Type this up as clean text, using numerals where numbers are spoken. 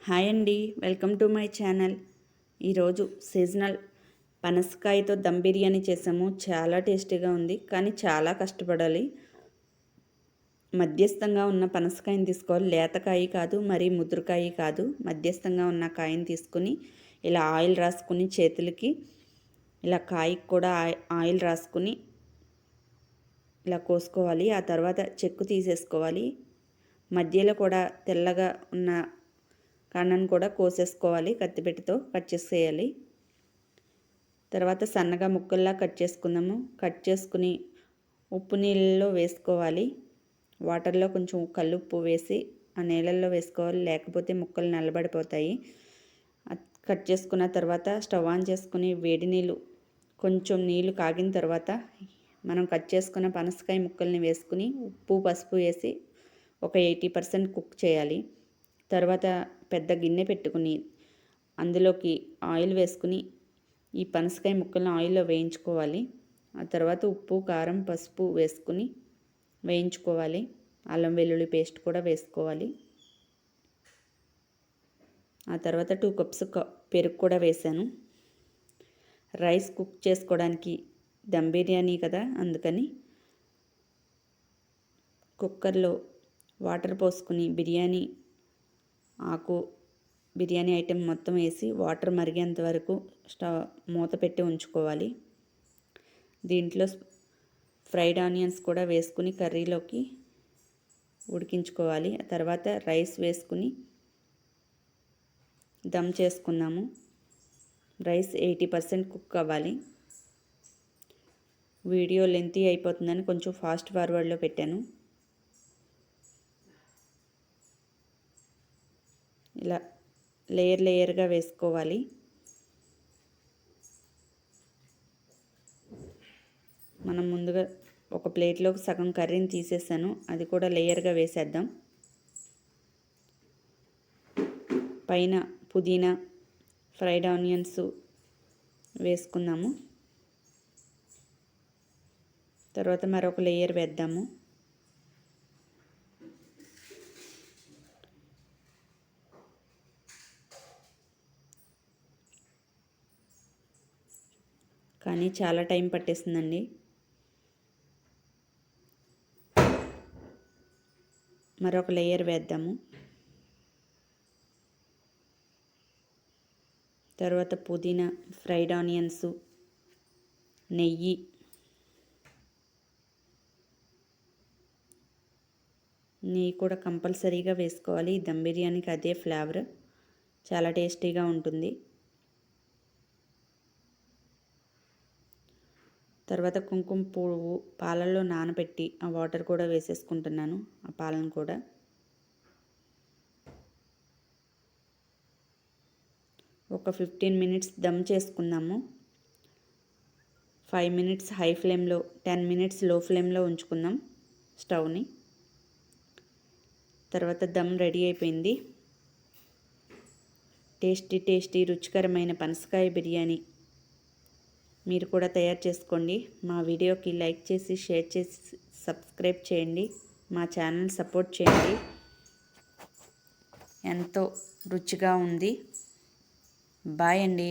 Hi అండి, welcome to my channel. ఈరోజు seasonal పనసకాయతో దమ్ బిర్యానీ చేసాము. చాలా టేస్టీగా ఉంది, కానీ చాలా కష్టపడాలి. మధ్యస్థంగా ఉన్న పనసకాయని తీసుకోవాలి. లేతకాయ కాదు, మరీ ముదురుకాయ కాదు, మధ్యస్థంగా ఉన్న కాయని తీసుకుని ఇలా ఆయిల్ రాసుకుని చేతులకి ఇలా కాయకి కూడా ఆయిల్ రాసుకుని ఇలా కోసుకోవాలి. ఆ తర్వాత చెక్కు తీసేసుకోవాలి. మధ్యలో కూడా తెల్లగా ఉన్న కాండాన్ని కూడా కోసేసుకోవాలి. కత్తిపెట్టితో కట్ చేసేయాలి. తర్వాత సన్నగా ముక్కల్లా కట్ చేసుకుందాము. కట్ చేసుకుని ఉప్పు నీళ్ళలో వేసుకోవాలి. వాటర్లో కొంచెం కల్లుప్పు వేసి ఆ నీళ్ళల్లో వేసుకోవాలి, లేకపోతే ముక్కలు నల్లబడిపోతాయి. కట్ చేసుకున్న తర్వాత స్టవ్ ఆన్ చేసుకుని వేడి నీళ్ళు, కొంచెం నీళ్ళు కాగిన తర్వాత మనం కట్ చేసుకున్న పనసకాయ ముక్కల్ని వేసుకుని ఉప్పు పసుపు వేసి ఒక 80% కుక్ చేయాలి. తర్వాత పెద్ద గిన్నె పెట్టుకుని అందులోకి ఆయిల్ వేసుకుని ఈ పనసకాయ ముక్కలను ఆయిల్లో వేయించుకోవాలి. ఆ తర్వాత ఉప్పు కారం పసుపు వేసుకుని వేయించుకోవాలి. అల్లం వెల్లుల్లి పేస్ట్ కూడా వేసుకోవాలి. ఆ తర్వాత 2 కప్స్ పెరుగు కూడా వేసాను. రైస్ కుక్ చేసుకోవడానికి దమ్ బిర్యానీ కదా, అందుకని కుక్కర్లో వాటర్ పోసుకుని బిర్యానీ ఆకు బిర్యానీ ఐటెం మొత్తం వేసి వాటర్ మరిగేంత వరకు మూత పెట్టి ఉంచుకోవాలి. దీంట్లో ఫ్రైడ్ ఆనియన్స్ కూడా వేసుకుని కర్రీలోకి ఉడికించుకోవాలి. ఆ తర్వాత రైస్ వేసుకుని దమ్ చేసుకుందాము. రైస్ 80% కుక్ అవ్వాలి. వీడియో లెంతీ అయిపోతుందని కొంచెం ఫాస్ట్ ఫార్వర్డ్లో పెట్టాను. ఇలా లేయర్గా వేసుకోవాలి. మనం ముందుగా ఒక ప్లేట్లోకి సగం కర్రీని తీసేసాను, అది కూడా లేయర్గా వేసేద్దాం. పైన పుదీనా ఫ్రైడ్ ఆనియన్స్ వేసుకుందాము. తర్వాత మరొక లేయర్ వేద్దాము. కానీ చాలా టైం పట్టేస్తుందండి. మరొక లేయర్ వేద్దాము. తర్వాత పుదీనా ఫ్రైడ్ ఆనియన్స్ నెయ్యి కూడా కంపల్సరీగా వేసుకోవాలి. ఈ దమ్ బిర్యానీకి అదే ఫ్లేవర్, చాలా టేస్టీగా ఉంటుంది. తర్వాత కుంకుమ పువ్వు పాలల్లో నానబెట్టి ఆ వాటర్ కూడా వేసేసుకుంటున్నాను. ఆ పాలను కూడా ఒక 15 మినిట్స్ దమ్ చేసుకుందాము. 5 మినిట్స్ హై ఫ్లేమ్లో, 10 మినిట్స్ లో ఫ్లేమ్లో ఉంచుకుందాం స్టవ్ని. తర్వాత దమ్ రెడీ అయిపోయింది. టేస్టీ రుచికరమైన పనసకాయ బిర్యానీ మీరు కూడా తయారు చేసుకోండి. మా వీడియోకి లైక్ చేసి షేర్ చేసి సబ్స్క్రైబ్ చేయండి. మా ఛానల్ సపోర్ట్ చేయండి. ఎంతో రుచిగా ఉంది. బాయ్ అండి.